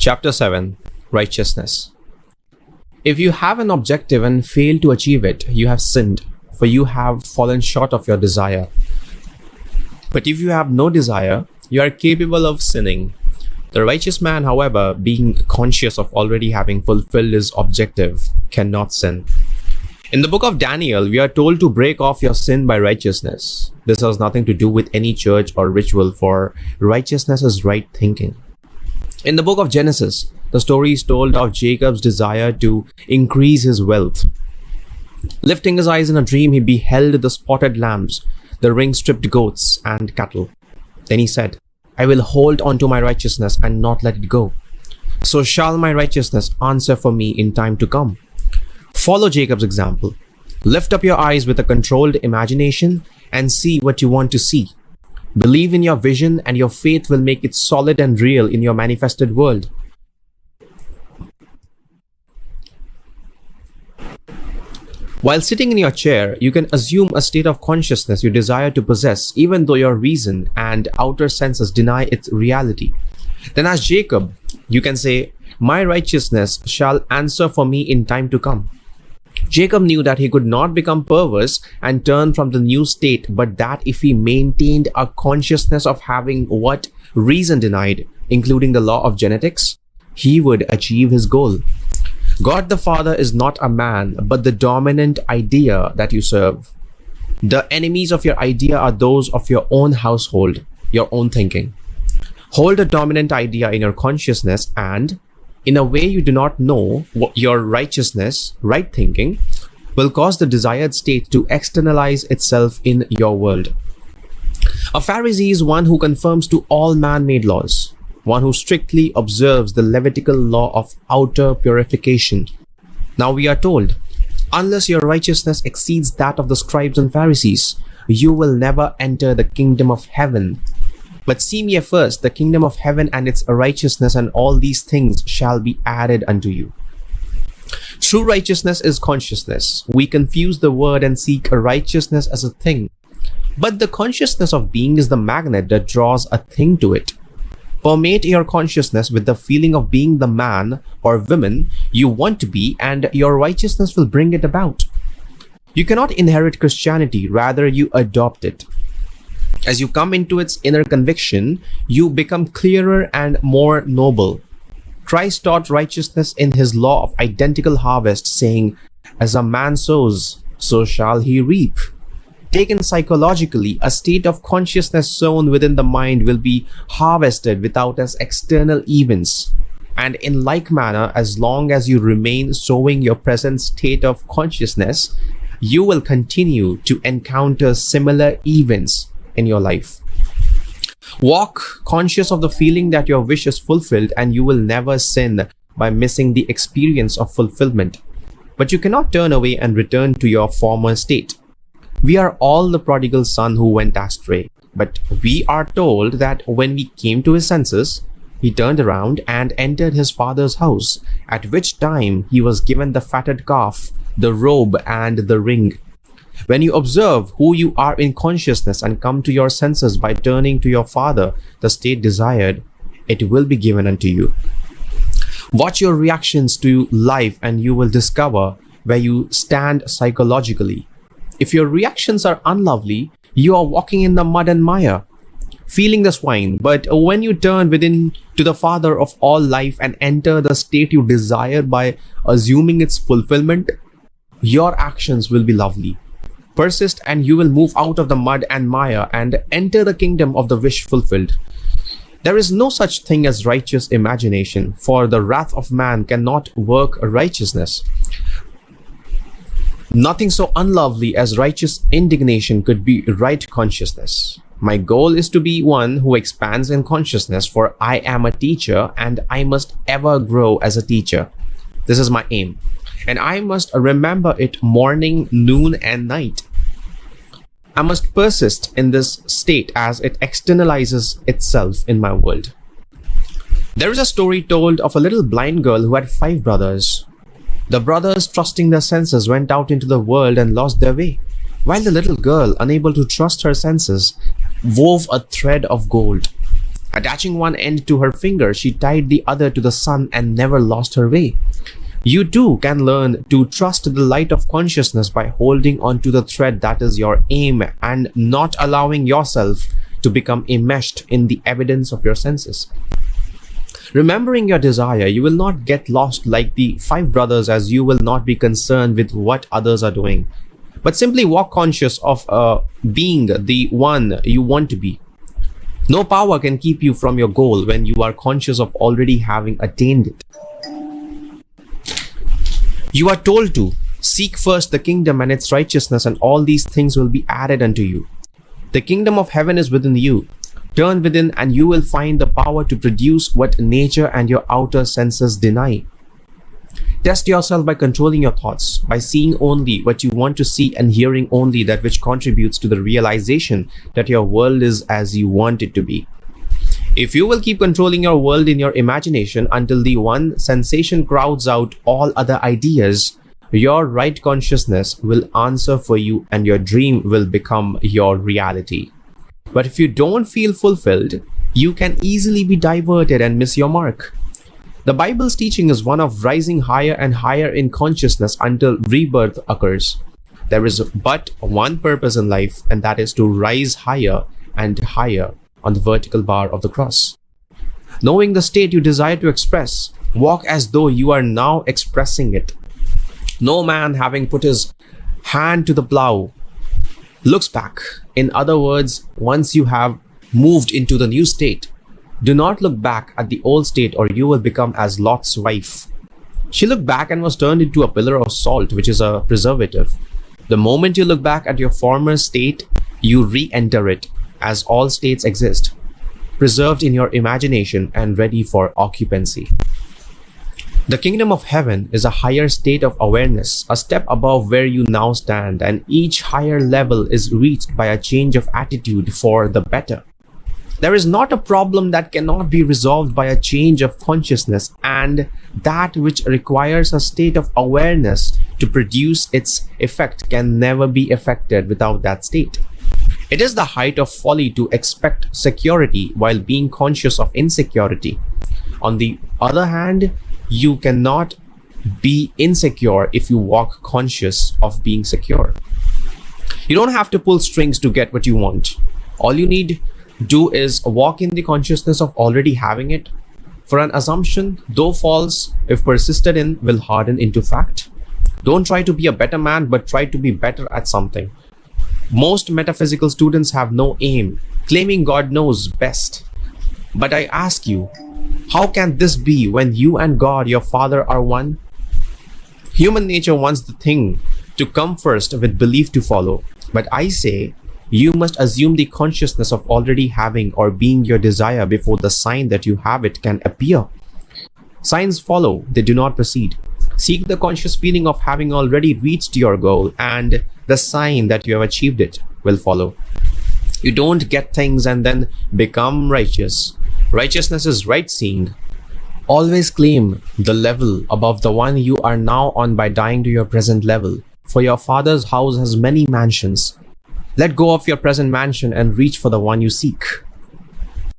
Chapter 7. Righteousness. If you have an objective and fail to achieve it, you have sinned, for you have fallen short of your desire. But if you have no desire, you are capable of sinning. The righteous man, however, being conscious of already having fulfilled his objective, cannot sin. In the book of Daniel, we are told to break off your sin by righteousness. This has nothing to do with any church or ritual, for righteousness is right thinking. In the book of Genesis, the story is told of Jacob's desire to increase his wealth. Lifting his eyes in a dream, he beheld the spotted lambs, the ring-stripped goats, and cattle. Then he said, I will hold on to my righteousness and not let it go. So shall my righteousness answer for me in time to come. Follow Jacob's example. Lift up your eyes with a controlled imagination and see what you want to see. Believe in your vision, and your faith will make it solid and real in your manifested world. While sitting in your chair, you can assume a state of consciousness you desire to possess, even though your reason and outer senses deny its reality. Then as Jacob, you can say, my righteousness shall answer for me in time to come. Jacob knew that he could not become perverse and turn from the new state, but that if he maintained a consciousness of having what reason denied, including the law of genetics, he would achieve his goal. God the Father is not a man, but the dominant idea that you serve. The enemies of your idea are those of your own household, your own thinking. Hold a dominant idea in your consciousness, and in a way you do not know, what your righteousness, right thinking, will cause the desired state to externalize itself in your world. A Pharisee is one who conforms to all man-made laws, one who strictly observes the Levitical law of outer purification. Now we are told, unless your righteousness exceeds that of the scribes and Pharisees, you will never enter the kingdom of heaven. But seek ye first the kingdom of heaven and its righteousness, and all these things shall be added unto you. True righteousness is consciousness. We confuse the word and seek righteousness as a thing. But the consciousness of being is the magnet that draws a thing to it. Permeate your consciousness with the feeling of being the man or woman you want to be, and your righteousness will bring it about. You cannot inherit Christianity, rather you adopt it. As you come into its inner conviction, you become clearer and more noble. Christ taught righteousness in his law of identical harvest, saying, as a man sows, so shall he reap. Taken psychologically, a state of consciousness sown within the mind will be harvested without as external events. And in like manner, as long as you remain sowing your present state of consciousness, you will continue to encounter similar events in your life. Walk conscious of the feeling that your wish is fulfilled, and you will never sin by missing the experience of fulfillment. But you cannot turn away and return to your former state. We are all the prodigal son who went astray, but we are told that when he came to his senses, he turned around and entered his father's house, at which time he was given the fatted calf, the robe, and the ring. When you observe who you are in consciousness and come to your senses by turning to your Father, the state desired, it will be given unto you. Watch your reactions to life, and you will discover where you stand psychologically. If your reactions are unlovely, you are walking in the mud and mire, feeling the swine. But when you turn within to the Father of all life and enter the state you desire by assuming its fulfillment, your actions will be lovely. Persist, and you will move out of the mud and mire and enter the kingdom of the wish fulfilled. There is no such thing as righteous imagination, for the wrath of man cannot work righteousness. Nothing so unlovely as righteous indignation could be right consciousness. My goal is to be one who expands in consciousness, for I am a teacher and I must ever grow as a teacher. This is my aim, and I must remember it morning, noon, and night. I must persist in this state as it externalizes itself in my world. There is a story told of a little blind girl who had 5 brothers. The brothers, trusting their senses, went out into the world and lost their way, while the little girl, unable to trust her senses, wove a thread of gold. Attaching one end to her finger, she tied the other to the sun and never lost her way. You too can learn to trust the light of consciousness by holding on to the thread that is your aim and not allowing yourself to become enmeshed in the evidence of your senses. Remembering your desire, you will not get lost like the 5 brothers, as you will not be concerned with what others are doing, but simply walk conscious of being the one you want to be. No power can keep you from your goal when you are conscious of already having attained it. You are told to seek first the kingdom and its righteousness, and all these things will be added unto you. The kingdom of heaven is within you. Turn within and you will find the power to produce what nature and your outer senses deny. Test yourself by controlling your thoughts, by seeing only what you want to see and hearing only that which contributes to the realization that your world is as you want it to be. If you will keep controlling your world in your imagination until the one sensation crowds out all other ideas, your right consciousness will answer for you and your dream will become your reality. But if you don't feel fulfilled, you can easily be diverted and miss your mark. The Bible's teaching is one of rising higher and higher in consciousness until rebirth occurs. There is but one purpose in life, and that is to rise higher and higher on the vertical bar of the cross. Knowing the state you desire to express, walk as though you are now expressing it. No man, having put his hand to the plow, looks back. In other words, once you have moved into the new state, do not look back at the old state or you will become as Lot's wife. She looked back and was turned into a pillar of salt, which is a preservative. The moment you look back at your former state, you re-enter it, as all states exist, preserved in your imagination and ready for occupancy. The kingdom of heaven is a higher state of awareness, a step above where you now stand, and each higher level is reached by a change of attitude for the better. There is not a problem that cannot be resolved by a change of consciousness, and that which requires a state of awareness to produce its effect can never be effected without that state. It is the height of folly to expect security while being conscious of insecurity. On the other hand, you cannot be insecure if you walk conscious of being secure. You don't have to pull strings to get what you want. All you need do is walk in the consciousness of already having it. For an assumption, though false, if persisted in, will harden into fact. Don't try to be a better man, but try to be better at something. Most metaphysical students have no aim, claiming God knows best. But I ask you, how can this be when you and God, your Father, are one? Human nature wants the thing to come first with belief to follow. But I say, you must assume the consciousness of already having or being your desire before the sign that you have it can appear. Signs follow, they do not precede. Seek the conscious feeling of having already reached your goal, and the sign that you have achieved it will follow. You don't get things and then become righteous. Righteousness is right seeing. Always claim the level above the one you are now on by dying to your present level. For your Father's house has many mansions. Let go of your present mansion and reach for the one you seek.